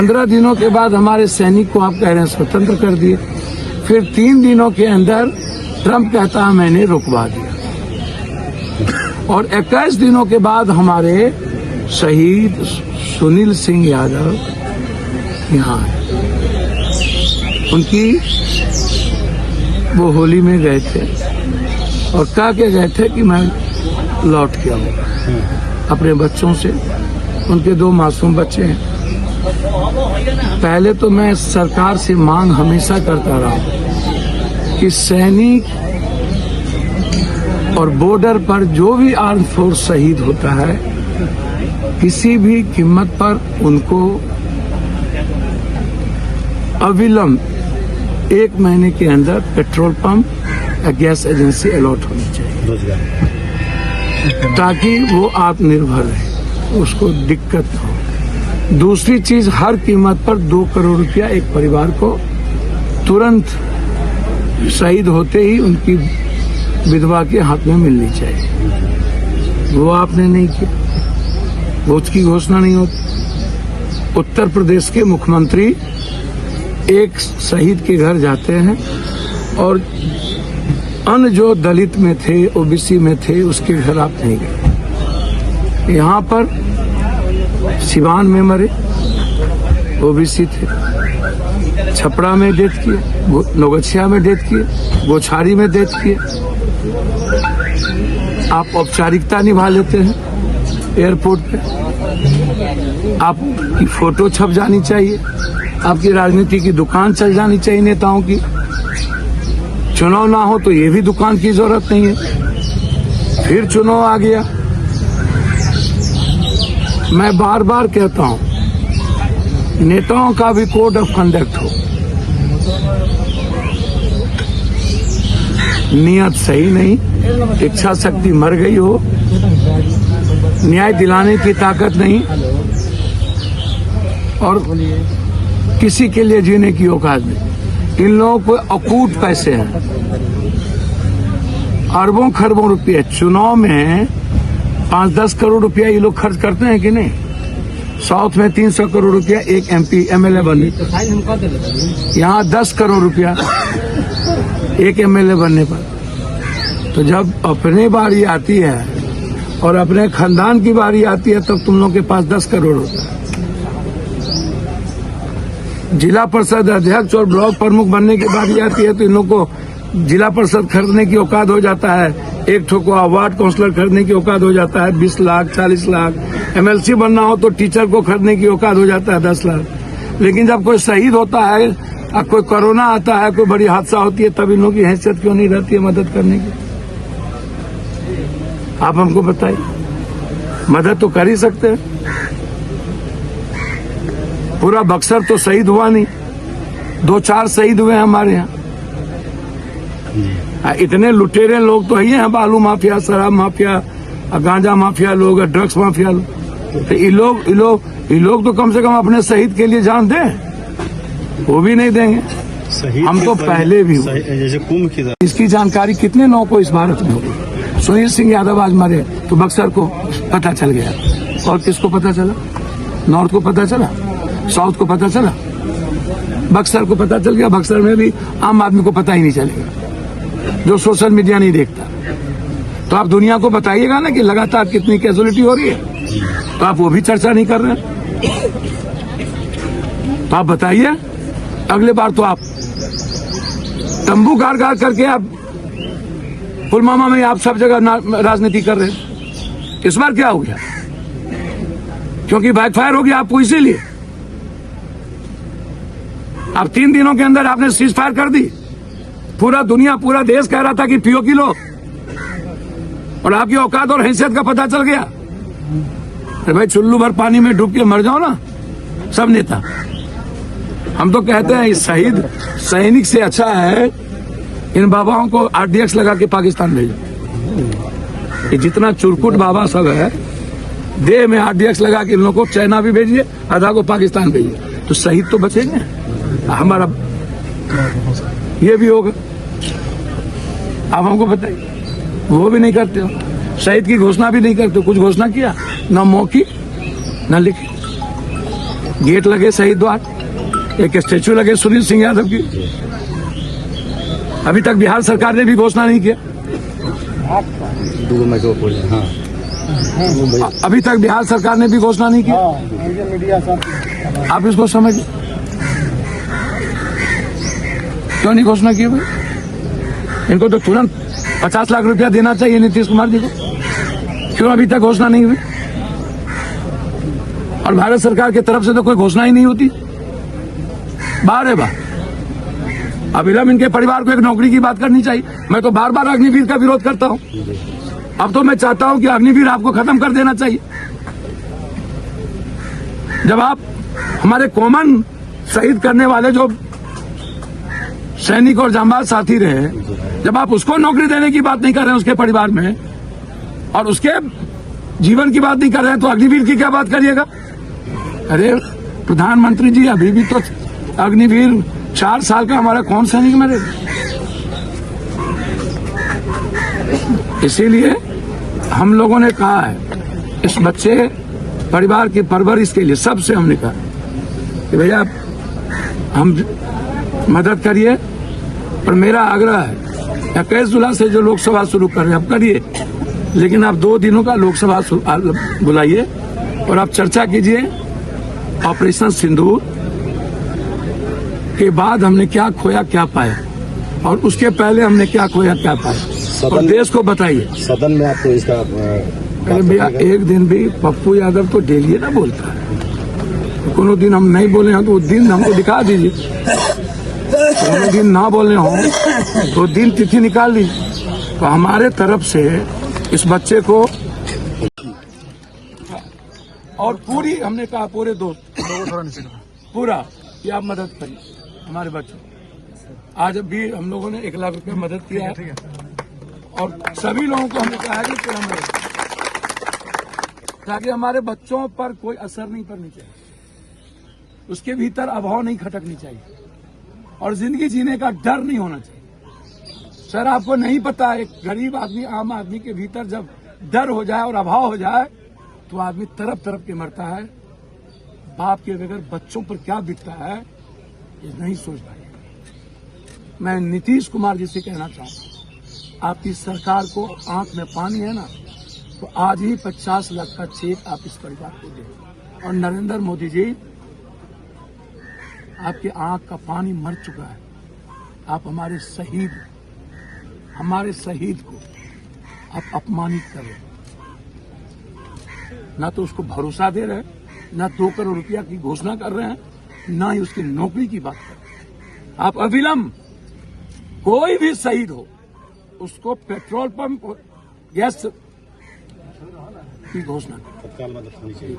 15 दिनों के बाद हमारे सैनिक को आप कह रहे हैं स्वतंत्र कर दिए, फिर 3 दिनों के अंदर ट्रंप कहता है मैंने रुकवा दिया, और 21 दिनों के बाद हमारे शहीद सुनील सिंह यादव यहाँ है। उनकी वो होली में गए थे और कह के गए थे कि मैं लौट के आऊंगा अपने बच्चों से। उनके 2 मासूम बच्चे हैं। पहले तो मैं सरकार से मांग हमेशा करता रहा कि सैनिक और बॉर्डर पर जो भी आर्म फोर्स शहीद होता है किसी भी कीमत पर उनको अविलंब 1 महीने के अंदर पेट्रोल पंप या गैस एजेंसी अलॉट होनी चाहिए, ताकि वो आत्मनिर्भर रहे, उसको दिक्कत न हो। दूसरी चीज, हर कीमत पर 2 करोड़ रुपया एक परिवार को तुरंत शहीद होते ही उनकी विधवा के हाथ में मिलनी चाहिए। वो आपने नहीं किया, वो उसकी घोषणा नहीं होती। उत्तर प्रदेश के मुख्यमंत्री एक शहीद के घर जाते हैं और अन्य जो दलित में थे, ओबीसी में थे, उसके घर आप नहीं गए। यहाँ पर सिवान में मरे ओबीसी थे, छपरा में डेथ किए, नौगछिया में डेथ किए, गोछारी में डेथ किए। आप औपचारिकता निभा लेते हैं एयरपोर्ट पे, आपकी फोटो छप जानी चाहिए, आपकी राजनीति की दुकान चल जानी चाहिए नेताओं की। चुनाव ना हो तो ये भी दुकान की जरूरत नहीं है। फिर चुनाव आ गया। मैं बार बार कहता हूं, नेताओं का भी कोड ऑफ कंडक्ट हो। नियत सही नहीं, इच्छा शक्ति मर गई हो, न्याय दिलाने की ताकत नहीं, और किसी के लिए जीने की औकात नहीं। इन लोगों को अकूट पैसे हैं, अरबों खरबों रुपये। चुनाव में 5-10 करोड़ रुपया ये लोग खर्च करते हैं कि नहीं? साउथ में 300 करोड़ रुपया एक MP MLA बनने, यहाँ 10 करोड़ रुपया एक MLA बनने पर। तो जब अपनी बारी आती है और अपने खानदान की बारी आती है तब तुम लोग के पास 10 करोड़ होता है। जिला परिषद अध्यक्ष और ब्लॉक प्रमुख बनने की बारी आती है तो इन लोग को जिला परिषद खरीदने की औकात हो जाता है, एक ठो को वार्ड काउंसलर खरीदने की औकात हो जाता है 20 लाख 40 लाख। MLC बनना हो तो टीचर को खरीदने की औकात हो जाता है 10 लाख। लेकिन जब कोई शहीद होता है, अब कोई कोरोना आता है, कोई बड़ी हादसा होती है, तब इन लोगों की हैसियत क्यों नहीं रहती है मदद करने की? आप हमको बताइए, मदद तो कर ही सकते हैं। पूरा बक्सर तो शहीद हुआ नहीं, 2-4 शहीद हुए हैं हमारे यहाँ। इतने लुटेरे लोग तो ही हैं, बालू माफिया, शराब माफिया, गांजा माफिया लोग, ड्रग्स माफिया लोग। तो ये लोग तो कम से कम अपने शहीद के लिए जान दें, वो भी नहीं देंगे। हम तो पहले भी जैसे कुंभ की इसकी जानकारी कितने लोगों को इस भारत में होगी। सुनील सिंह यादव आज मरे तो बक्सर को पता चल गया, और किसको पता चला? नॉर्थ को पता चला, साउथ को पता चला, बक्सर को पता चल गया। बक्सर में भी आम आदमी को पता ही नहीं चलेगा, जो सोशल मीडिया नहीं देखता। तो आप दुनिया को बताइएगा ना कि लगातार कितनी कैजुअलिटी हो रही है, तो आप वो भी चर्चा नहीं कर रहे हैं। तो आप बताइए, अगले बार तो आप तंबू गाड़ गाड़ करके आप पुलवामा में आप सब जगह राजनीति कर रहे हैं। इस बार क्या हो गया? क्योंकि बैकफायर हो गया आपको, इसीलिए अब 3 दिनों के अंदर आपने सीज फायर कर दी। पूरा दुनिया, पूरा देश कह रहा था कि पियो की लो, और आपकी औकात और हैसियत का पता चल गया। अरे भाई, चुल्लू भर पानी में डूब के मर जाओ ना सब नेता। हम तो कहते हैं इस शहीद सैनिक से अच्छा है इन बाबाओं को RDX लगा के पाकिस्तान भेजो। ये जितना चुरकुट बाबा सब है, देह में RDX लगा के इन लोगों को चाइना भी भेजिए, आधा को पाकिस्तान भेजिए, तो शहीद तो बचेंगे। हमारा ये भी होगा। आप हमको बताइए, वो भी नहीं करते हो, शहीद की घोषणा भी नहीं करते हो। कुछ घोषणा किया ना, मौखिक ना लिखित। गेट लगे शहीद द्वार, एक स्टैचू लगे सुनील सिंह यादव की। अभी तक बिहार सरकार ने भी घोषणा नहीं किया। अभी तक बिहार सरकार ने भी घोषणा नहीं की। आप इसको समझिए, क्यों नहीं घोषणा की भाई? इनको तो तुरंत 50 लाख रुपया देना चाहिए नीतीश कुमार जी को। क्यों अभी तक घोषणा नहीं हुई? और भारत सरकार की तरफ से तो कोई घोषणा ही नहीं होती। बाहर है बाहर। अविलंब इनके परिवार को एक नौकरी की बात करनी चाहिए। मैं तो बार बार अग्निवीर का विरोध करता हूं। अब तो मैं चाहता हूं कि अग्निवीर आपको खत्म कर देना चाहिए। जब आप हमारे कॉमन शहीद करने वाले जो सैनिक और जांबाज साथी रहे, जब आप उसको नौकरी देने की बात नहीं कर रहे हैं उसके परिवार में, और उसके जीवन की बात नहीं कर रहे हैं, तो अग्निवीर की क्या बात करिएगा? अरे प्रधानमंत्री जी, अभी भी तो अग्निवीर 4 साल का हमारा कौन सैनिक मरे? इसीलिए हम लोगों ने कहा है, इस बच्चे परिवार की परवरिश के लिए सबसे हमने कहा कि भैया हम मदद करिए। और मेरा आग्रह है 21 जुलाई से जो लोकसभा शुरू कर रहे हैं आप करिए, लेकिन आप 2 दिनों का लोकसभा बुलाइए और आप चर्चा कीजिए ऑपरेशन सिंदूर के बाद हमने क्या खोया क्या पाया, और उसके पहले हमने क्या खोया क्या पाया, और देश को बताइए। सदन में आपको इसका अरे भैया, एक दिन भी पप्पू यादव तो डेली ना बोलता है। कोनो दिन हम नहीं बोले हैं तो वो दिन हमको दिखा दीजिए। कोनो दिन ना बोले हों तो दिन तिथि निकाल लीजिए। तो हमारे तरफ से इस बच्चे को, और पूरी हमने कहा पूरे दोस्त पूरा कि आप मदद करिए हमारे बच्चों। आज भी हम लोगों ने 1 लाख रुपए मदद किया है, और सभी लोगों को हमने कहा है कि पूरा मदद, ताकि हमारे बच्चों पर कोई असर नहीं पड़नी चाहिए, उसके भीतर अभाव नहीं खटकनी चाहिए, और जिंदगी जीने का डर नहीं होना चाहिए। सर, आपको नहीं पता, एक गरीब आदमी, आम आदमी के भीतर जब डर हो जाए और अभाव हो जाए तो आदमी तरफ तरफ के मरता है। बाप के बगैर बच्चों पर क्या बीतता है ये नहीं सोच पाए। मैं नीतीश कुमार जी से कहना चाहूंगा, आपकी सरकार को आंख में पानी है ना, तो आज ही 50 लाख का चेक आप इस परिवार को दें। और नरेंद्र मोदी जी, आपके आंख का पानी मर चुका है। आप हमारे शहीद को आप अपमानित कर रहे हैं। ना तो उसको भरोसा दे रहे हैं, ना 2 करोड़ रुपया की घोषणा कर रहे हैं, ना ही उसकी नौकरी की बात कर रहे हैं। आप अविलंब कोई भी शहीद हो उसको पेट्रोल पंप और गैस की घोषणा करें। तत्काल मदद होनी चाहिए।